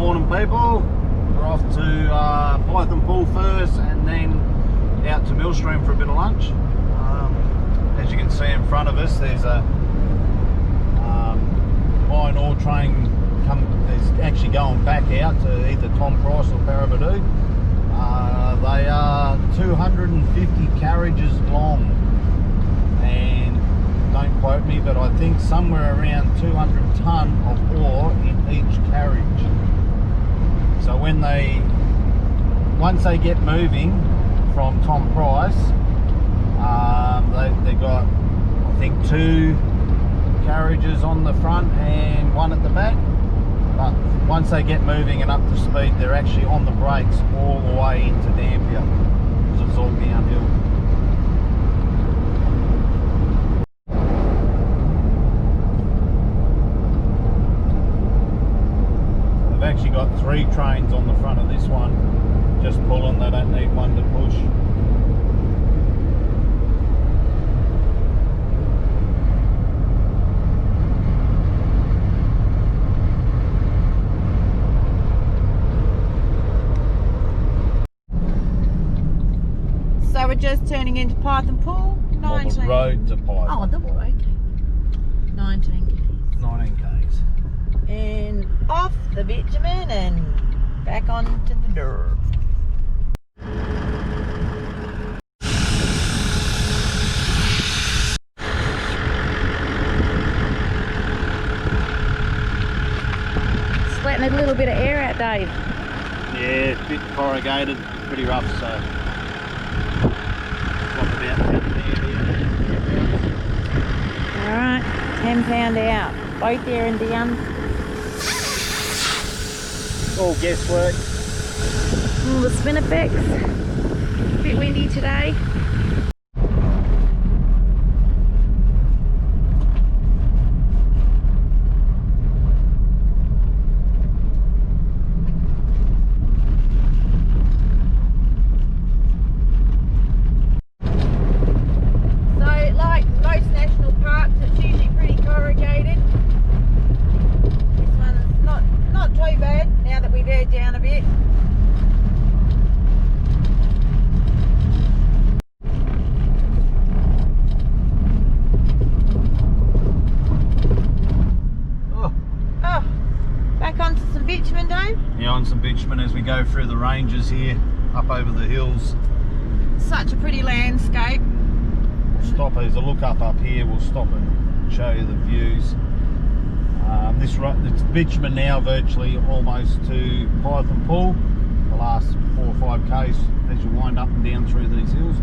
Morning people, we're off to Python Pool first and then out to Millstream for a bit of lunch. As you can see in front of us, there's a iron ore train is actually going back out to either Tom Price or Parabadoo. They are 250 carriages long, and don't quote me, but I think somewhere around 200 tonne of ore in each carriage. So once they get moving from Tom Price, they got, I think, 2 carriages on the front and 1 at the back. But once they get moving and up to speed, they're actually on the brakes all the way into Dampier, because it's all downhill. They've actually got 3 trains on the front of this one, just pulling. They don't need one to push. So we're just turning into Python Pool. 19. Road to Python. Oh, the okay. 19 k's. 19 k's. And off the bitumen and back onto the dirt. Just letting a little bit of air out, Dave. Yeah, a bit corrugated, pretty rough, so. Alright, 10 pound out. Both there and down. All guesswork. All the spin effects. A bit windy today. Down a bit. Oh, back onto some bitumen, Dave? Yeah, on some bitumen as we go through the ranges here, up over the hills. Such a pretty landscape. We'll stop, there's a look up here, we'll stop and show you the views. It's bitumen now virtually almost to Python Pool, the last 4 or 5 k's as you wind up and down through these hills.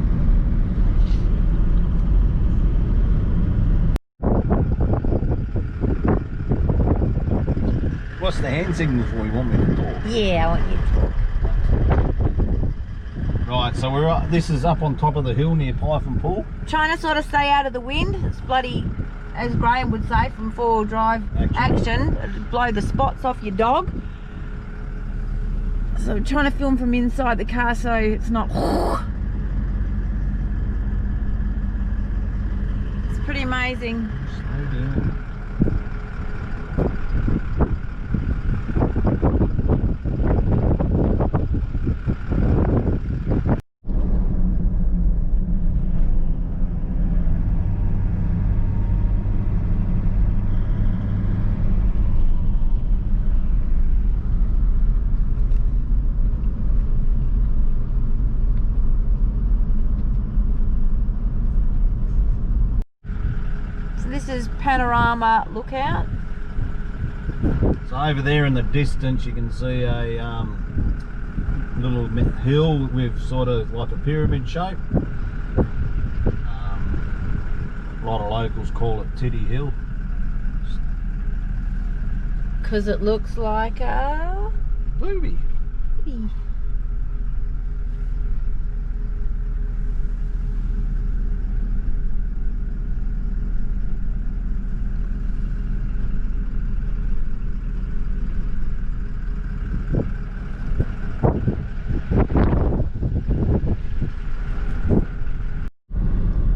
What's the hand signal for? You want me to talk? Yeah, I want you to talk. Right, so this is up on top of the hill near Python Pool. Trying to sort of stay out of the wind. It's bloody, as Graham would say, from 4-wheel drive action, blow the spots off your dog. So I'm trying to film from inside the car so it's not. It's pretty amazing. Slow down. This is Panorama Lookout. So over there in the distance you can see a little hill with sort of like a pyramid shape. A lot of locals call it Tiddy Hill. Because it looks like a booby.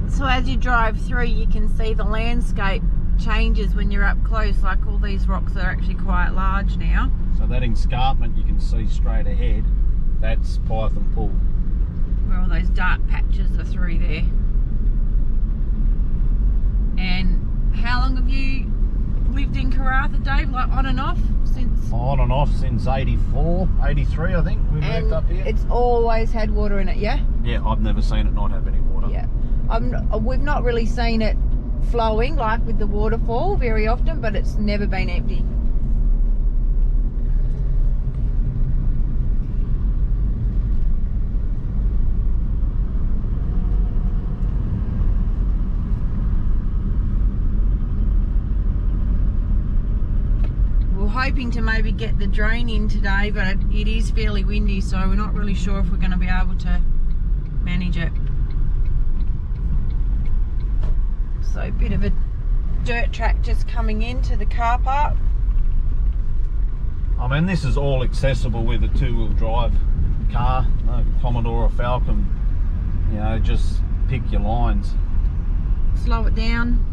So as you drive through, you can see the landscape changes when you're up close. Like all these rocks are actually quite large now. So that escarpment you can see straight ahead, that's Python Pool. Where all those dark patches are through there. And how long have you lived in Karratha, Dave? Like on and off since? On and off since 84, 83 I think we moved up here. It's always had water in it, yeah? Yeah, I've never seen it not have any water. Yeah. We've not really seen it flowing like with the waterfall very often, but it's never been empty. Hoping to maybe get the drone in today, but it is fairly windy, so we're not really sure if we're going to be able to manage it. So a bit of a dirt track just coming into the car park. I mean, this is all accessible with a two-wheel drive car, a Commodore or Falcon. You know, just pick your lines. Slow it down.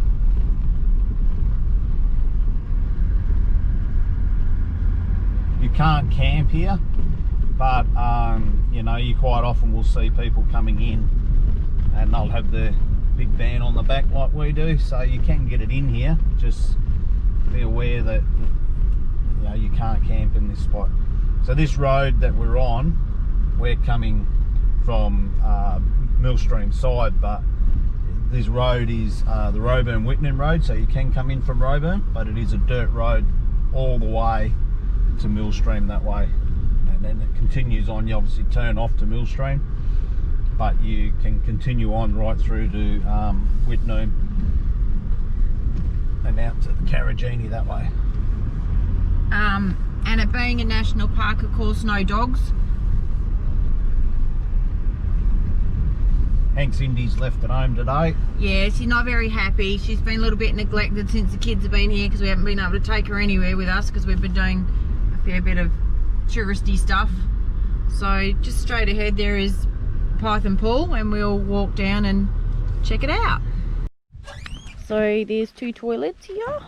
You can't camp here, but you know, you quite often will see people coming in and they'll have the big van on the back like we do, so you can get it in here. Just be aware that you know you can't camp in this spot. So this road that we're on, we're coming from Millstream side, but this road is the Roebourne-Whitman road, so you can come in from Roebourne, but it is a dirt road all the way to Millstream that way, and then it continues on. You obviously turn off to Millstream, but you can continue on right through to Whitnoom and out to the Carragini that way. And it being a national park, of course, no dogs. Hank's Indy's left at home today. Yeah, she's not very happy. She's been a little bit neglected since the kids have been here because we haven't been able to take her anywhere with us because we've been doing a fair bit of touristy stuff. So just straight ahead there is Python Pool, and we'll walk down and check it out. So there's 2 toilets here,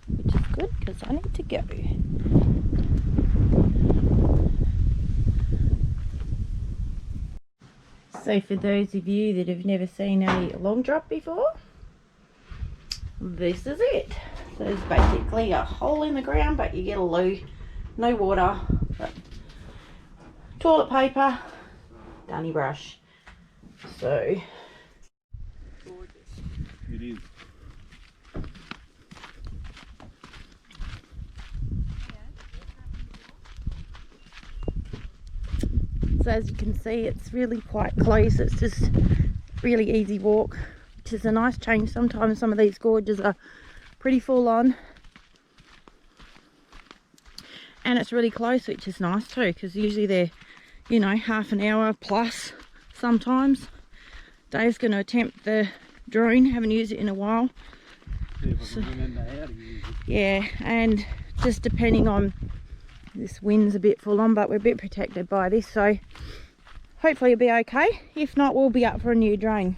which is good because I need to go. So for those of you that have never seen a long drop before, this is it. So it's basically a hole in the ground, but you get a loo, no water, but toilet paper, dunny brush. So It is. So as you can see, it's really quite close. It's just really easy walk, which is a nice change. Sometimes some of these gorges are pretty full on, and it's really close, which is nice too, because usually they're, you know, half an hour plus sometimes. Dave's going to attempt the drone, haven't used it in a while. Yeah, and just depending on, this wind's a bit full on, but we're a bit protected by this, so hopefully it'll be okay. If not, we'll be up for a new drone.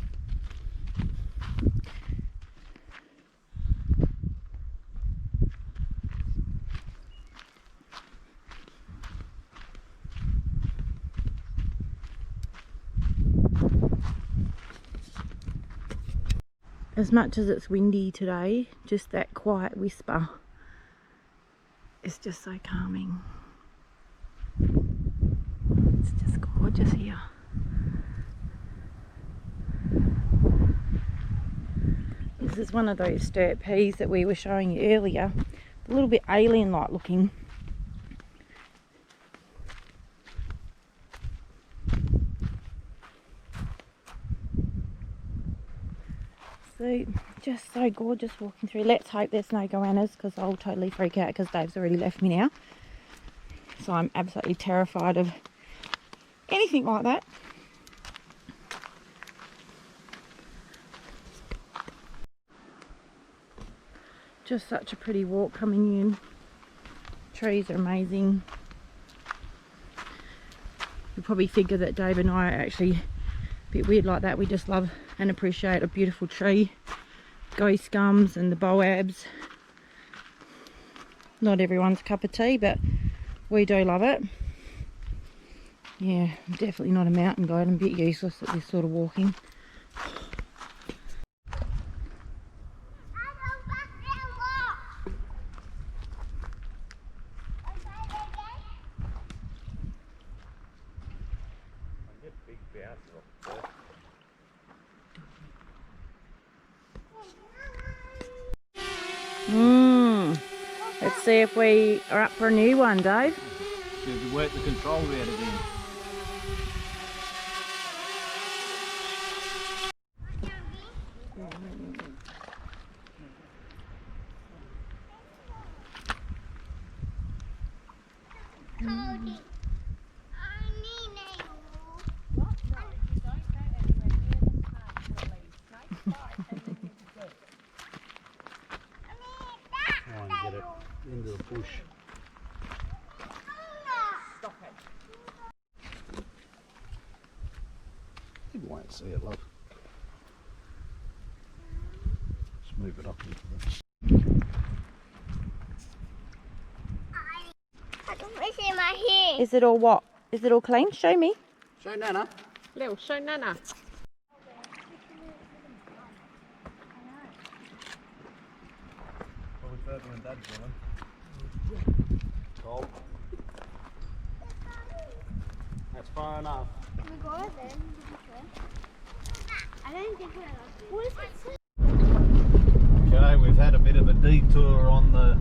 As much as it's windy today, just that quiet whisper, it's just so calming. It's just gorgeous here. This is one of those sturt peas that we were showing you earlier. A little bit alien-like looking. So just so gorgeous walking through. Let's hope there's no goannas, because I'll totally freak out because Dave's already left me now. So I'm absolutely terrified of anything like that. Just such a pretty walk coming in. Trees are amazing. You probably figure that Dave and I are actually a bit weird like that. We just love and appreciate a beautiful tree ghost gums and the boabs. Not everyone's cup of tea, but we do love it. Yeah, I'm definitely not a mountain guide. I'm a bit useless at this sort of walking. Let's see if we are up for a new one, Dave. Should we work the control out again? Try and get it into the bush. Stop it. You won't see it, love. Just move it up into the... I can see my hair. Is it all what? Is it all clean? Show me. Show Nana. Lil, show Nana. Probably further than Dad's going. Cold. That's far enough. I don't think we're what is it? Okay, we've had a bit of a detour on the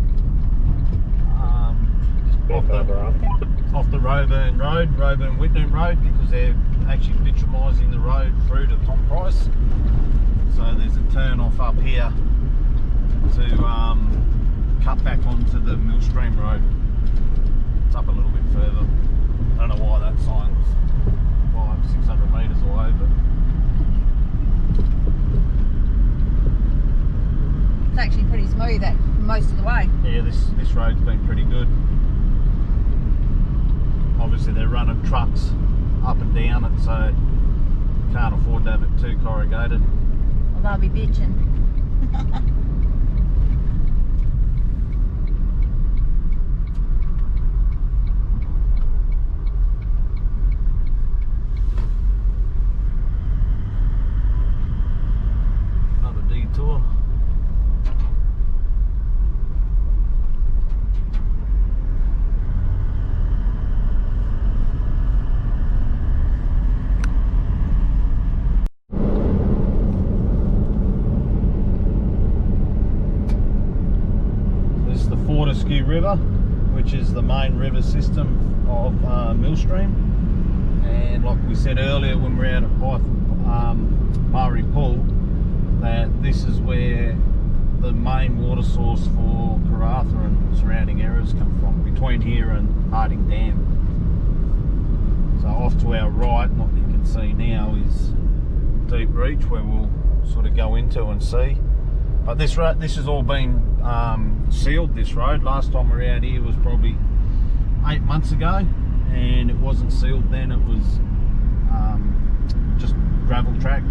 off the Roburn Road, Roburn-Whitney Road, because they're actually bitumising the road through to Tom Price. So there's a turn off up here to cut back onto the Millstream Road. It's up a little bit further. I don't know why that sign's 500-600 metres away, but It's actually pretty smooth that most of the way. yeah, this road's been pretty good. Obviously they're running trucks up and down it, so can't afford to have it too corrugated. Well, they'll be bitching. Another detour. Fortescue River, which is the main river system of Millstream, and like we said earlier when we were out at Murray Pool, that this is where the main water source for Karratha and surrounding areas come from, between here and Harding Dam. So off to our right, what you can see now is Deep Reach, where we'll sort of go into and see. But this has all been sealed, this road. Last time we were out here was probably 8 months ago, and it wasn't sealed then. It was just gravel track.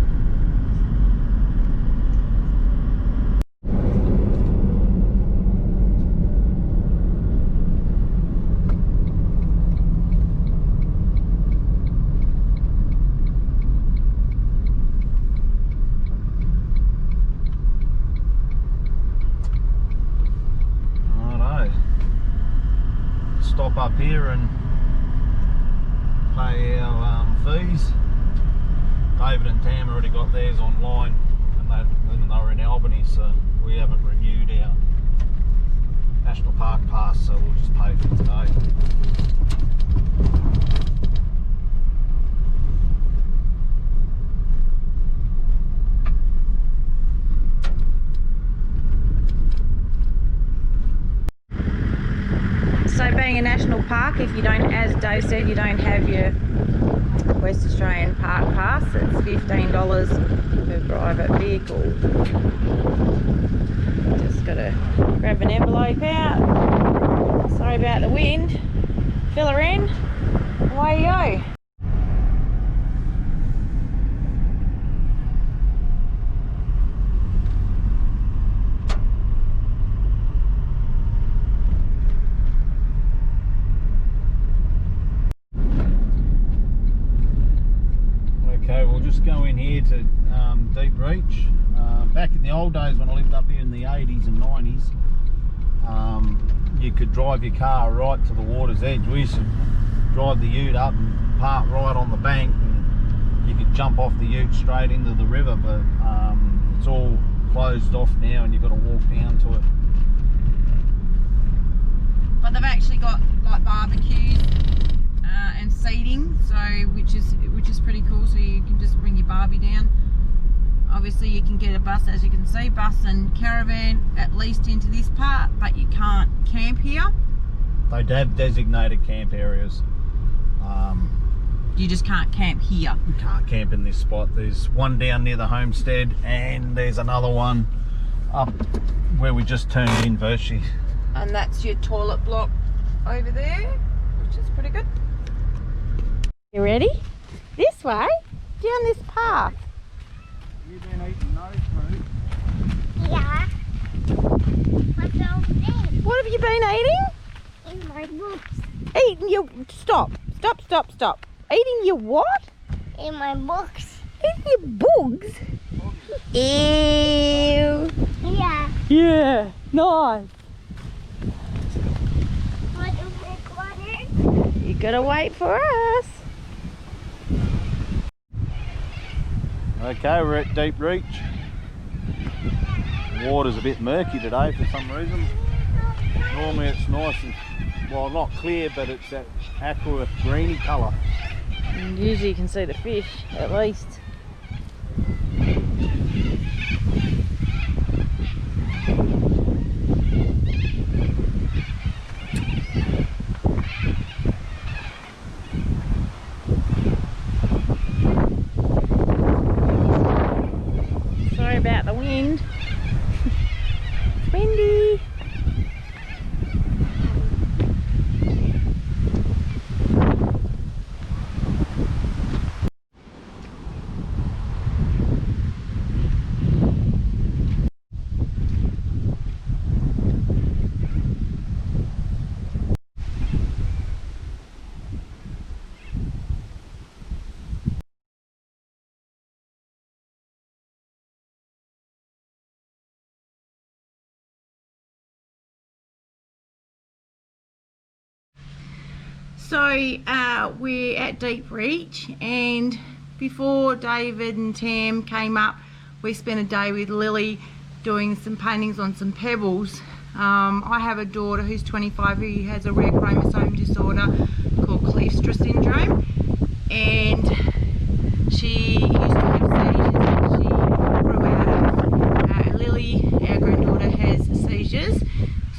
Stop up here and pay our fees. David and Tam already got theirs online, and even though we're in Albany, so we haven't renewed our National Park pass, so we'll just pay for it today. So being a national park, if you don't, as Dave said, you don't have your West Australian Park Pass, it's $15 per private vehicle. Just got to grab an envelope out. Sorry about the wind. Fill her in. Away you go. in here to Deep Reach. Back in the old days when I lived up here in the 80s and 90s, you could drive your car right to the water's edge. We used to drive the ute up and park right on the bank, and you could jump off the ute straight into the river, but it's all closed off now and you've got to walk down to it. But they've actually got like barbecues and seating, so which is pretty cool. So you can just bring your barbie down. Obviously you can get a bus, as you can see, bus and caravan at least into this part, but you can't camp here. They have designated camp areas. You just can't camp here. You can't camp in this spot. There's one down near the homestead and there's another one up where we just turned in virtually. And that's your toilet block over there, which is pretty good. You ready? This way, down this path. You been eating those fruit? Yeah. What's over there? What have you been eating? In my books. Eating your... Stop. Eating your what? In my books. Eating your bugs? Ew. Yeah. Yeah, nice. Want to drink water? You gotta wait for us. Okay, we're at Deep Reach. The water's a bit murky today for some reason. Normally it's nice and, well, not clear, but it's that aqua greeny colour. And usually you can see the fish, at least. Sorry about the wind. It's windy. So we're at Deep Reach, and before David and Tam came up, we spent a day with Lily doing some paintings on some pebbles. I have a daughter who's 25 who has a rare chromosome disorder called Kleefstra syndrome, and she used to have seizures and she grew out of Lily, our granddaughter, has seizures.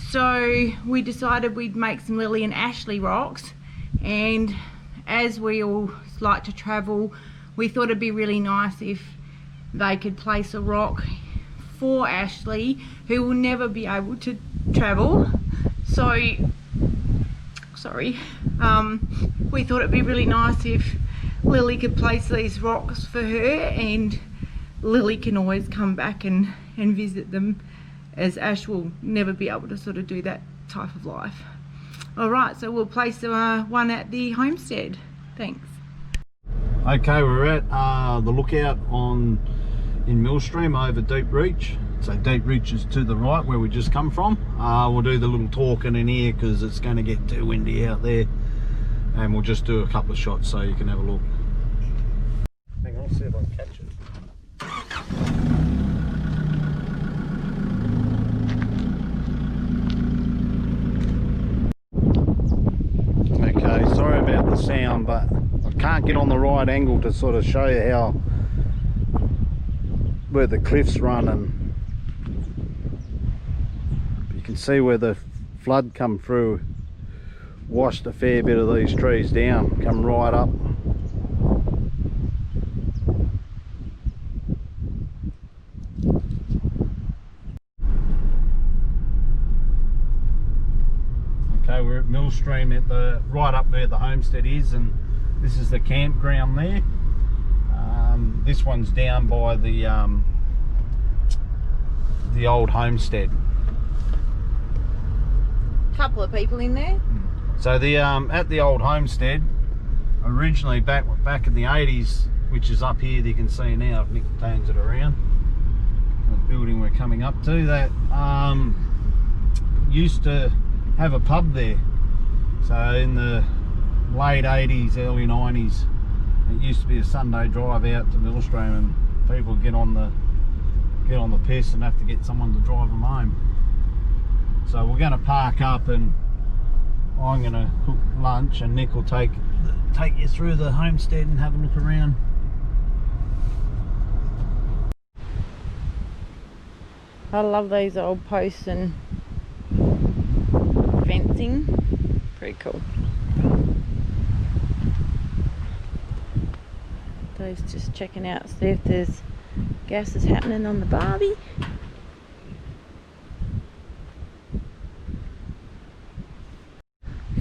So we decided we'd make some Lily and Ashley rocks. And as we all like to travel, we thought it'd be really nice if they could place a rock for Ashley, who will never be able to travel. So, sorry, we thought it'd be really nice if Lily could place these rocks for her, and Lily can always come back and visit them, as Ash will never be able to sort of do that type of life. Alright, so we'll place one at the homestead. Thanks. Okay, we're at the lookout in Millstream over Deep Reach. So Deep Reach is to the right where we just come from. We'll do the little talking in here because it's going to get too windy out there, and we'll just do a couple of shots so you can have a look. Hang on, see if I can catch it. Okay, sorry about the sound, but I can't get on the right angle to sort of show you how where the cliffs run, and you can see where the flood come through, washed a fair bit of these trees down, come right up. Okay, we're at Millstream at the right up where the homestead is, and this is the campground there. This one's down by the old homestead. Couple of people in there. So the at the old homestead, originally back in the 80s, which is up here. You can see now if Nick turns it around. The building we're coming up to, that used to have a pub there. So in the late 80s, early 90s, it used to be a Sunday drive out to Millstream, and people get on the piss and have to get someone to drive them home. So we're going to park up, and I'm going to cook lunch, and Nick will take you through the homestead and have a look around. I love these old posts and fencing. Pretty cool. Dave's just checking out, see if there's gases happening on the barbie.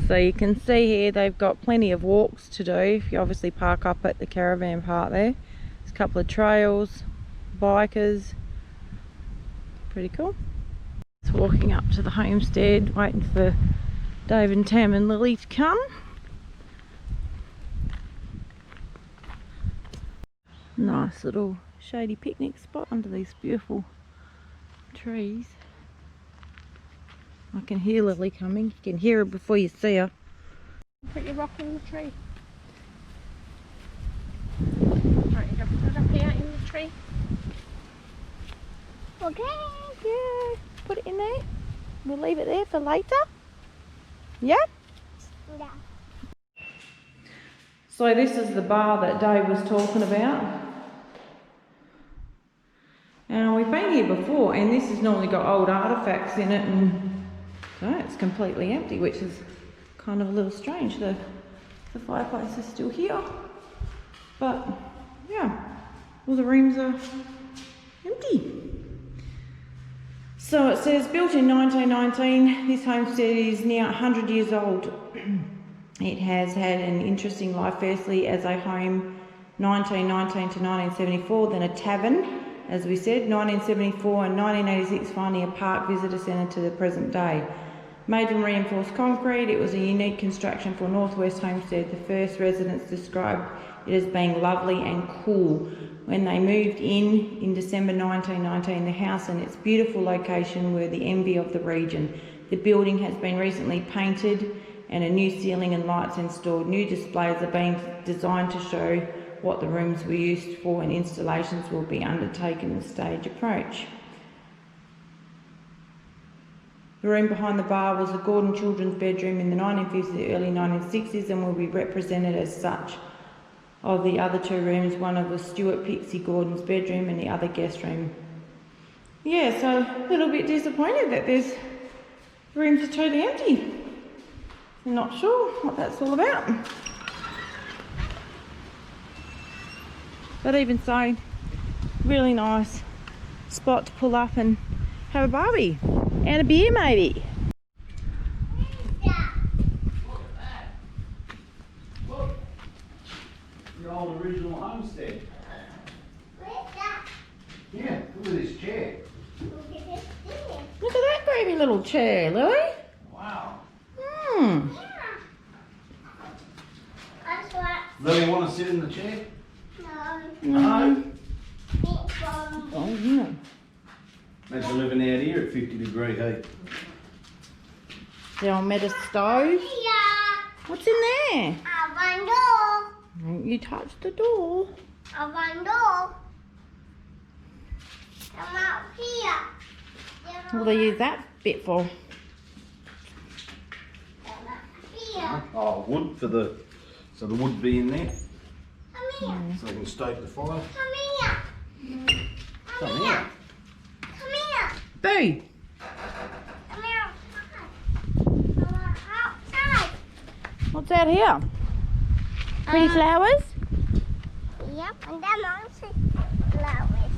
So you can see here they've got plenty of walks to do if you obviously park up at the caravan park there. There's a couple of trails, bikers. Pretty cool. Just walking up to the homestead, waiting for Dave and Tam and Lily to come. Nice little shady picnic spot under these beautiful trees. I can hear Lily coming. You can hear her before you see her. Put your rock in the tree. Right, you go put it up here in the tree. Okay. Yeah, put it in there. We'll leave it there for later. Yeah? Yeah. So this is the bar that Dave was talking about. And we've been here before, and this has normally got old artefacts in it, and so it's completely empty, which is kind of a little strange. The fireplace is still here, but yeah, all the rooms are empty. So it says built in 1919, this homestead is now 100 years old. It has had an interesting life, firstly as a home 1919 to 1974, then a tavern, as we said, 1974 and 1986 finally a park visitor centre to the present day. Made from reinforced concrete, it was a unique construction for Northwest Homestead. The first residents described it as being lovely and cool. When they moved in December 1919, the house and its beautiful location were the envy of the region. The building has been recently painted and a new ceiling and lights installed. New displays are being designed to show what the rooms were used for, and installations will be undertaken in a stage approach. The room behind the bar was the Gordon children's bedroom in the 1950s and early 1960s and will be represented as such. Of the other two rooms, one of was Stuart Pixie Gordon's bedroom and the other guest room. Yeah, so a little bit disappointed that there's rooms are totally empty. I'm not sure what that's all about. But even so, really nice spot to pull up and have a barbie and a beer maybe. Your old original homestead. Where's that? Yeah, look at this chair. Look at this thing. Look at that gravy little chair, Lily. Wow. Hmm. Yeah. That's what. Lily, want to sit in the chair? No. No. It's from. Oh, yeah. Imagine living out here at 50-degree heat. The old metal stove. Here. What's in there? A window. Don't you touch the door. A window. Come out here. What do they use that bit for? Come out here. Oh, wood for the, so the wood be in there, Come here. so they can stoke the fire. Come here. Come here. Come here. Boo! Come here. Come outside. What's out here? Pretty flowers? Yep, and then also flowers.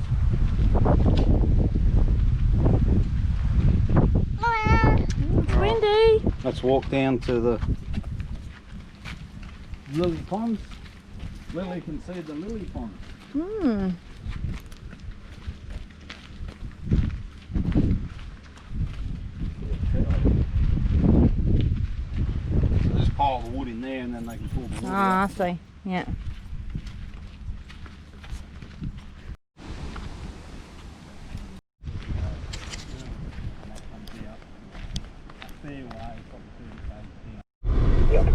It's windy. Let's walk down to the lily ponds. Lily can see the lily ponds. Hmm. Just pile the wood in there and then they can pull the wood Ah, I out. see. Yeah. fair way, probably 30 k's down. Yep.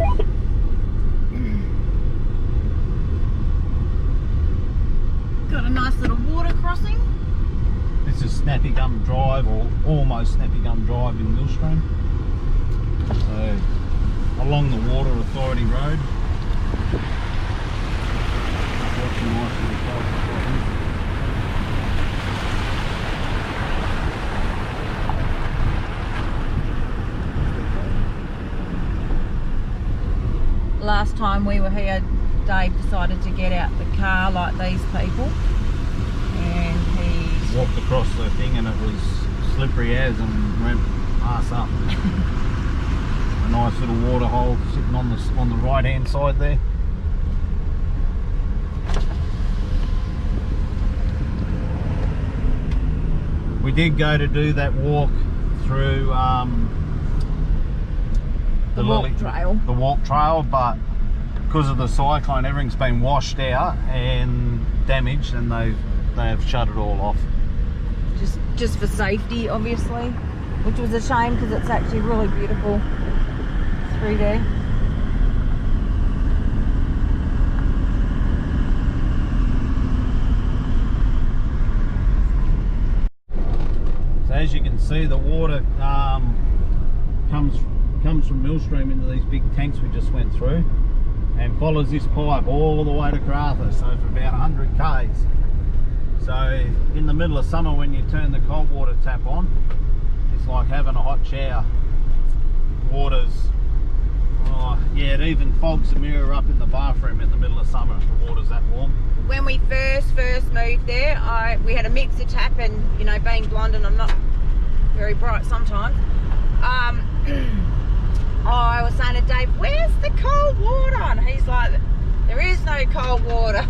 Got a nice little water crossing. This is Snappy Gum Drive, or almost Snappy Gum Drive in Millstream. So, along the Water Authority Road. Watch a nice little crossing. Last time we were here, Dave decided to get out the car like these people, and he Walked across the thing and it was slippery as and went ass up. A nice little water hole sitting on the right hand side there. We did go to do that walk through the walk trail. The walk trail, but because of the cyclone, everything's been washed out and damaged, and they've shut it all off. Just for safety, obviously, which was a shame because it's actually really beautiful through there. So as you can see, the water comes from Millstream into these big tanks we just went through, and follows this pipe all the way to Karratha, so for about 100 k's. So in the middle of summer, when you turn the cold water tap on, it's like having a hot shower. Water's, oh yeah, it even fogs the mirror up in the bathroom in the middle of summer. The water's that warm. When we first moved there, we had a mixer tap, and you know, being blonde and I'm not very bright sometimes, I was saying to Dave, where's the cold water? And he's like, there is no cold water.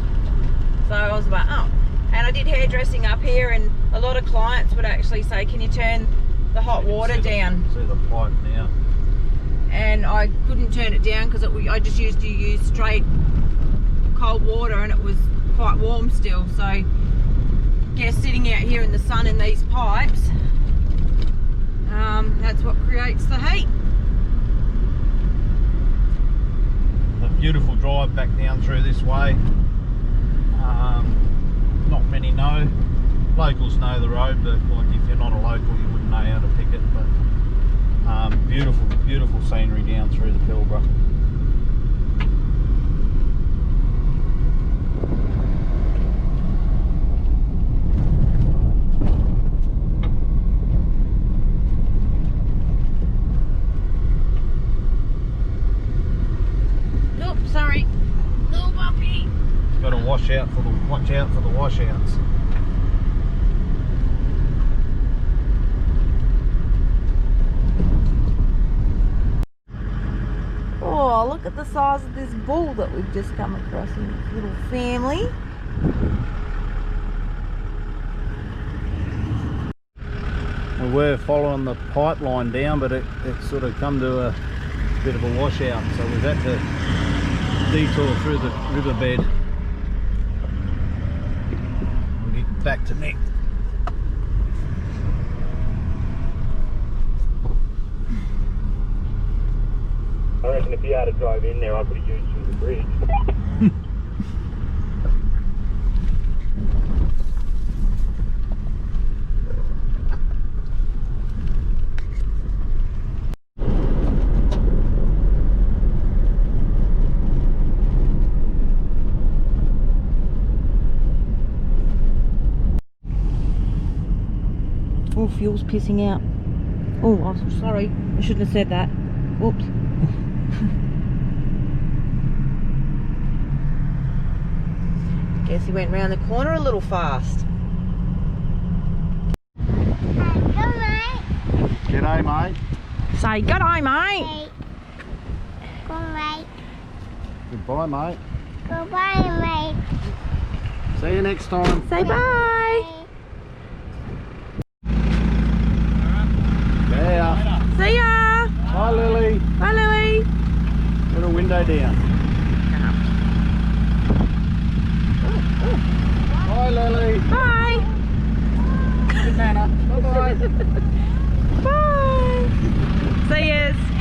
So I was like, oh. And I did hairdressing up here, and a lot of clients would actually say, can you turn the hot water down? See the pipe now. And I couldn't turn it down because I just used to use straight cold water, and it was quite warm still. So I guess sitting out here in the sun in these pipes, that's what creates the heat. A beautiful drive back down through this way. Not many know. Locals know the road, but like if you're not a local, you wouldn't know how to pick it. But beautiful scenery down through the Pilbara. Nope, sorry. Little bumpy. Got to watch out for the washouts. Oh, look at the size of this bull that we've just come across in this little family. We were following the pipeline down, but it sort of come to a bit of a washout, so we've had to detour through the riverbed. We'll get back to Nick. I reckon if you had to drive in there, I could have used through the bridge. Oh, fuel's pissing out. Oh, I'm sorry. I shouldn't have said that. Whoops. Guess he went round the corner a little fast. Go, mate. G'day, mate. Say good day, mate. Hey. Go, mate. Goodbye, mate. Goodbye, mate. See you next time. Say bye. See ya. See ya. Bye, Lily. Bye, Louie. Put a window down. Bye, Lily. Bye. Good Nana. Bye-bye. Bye. See yous.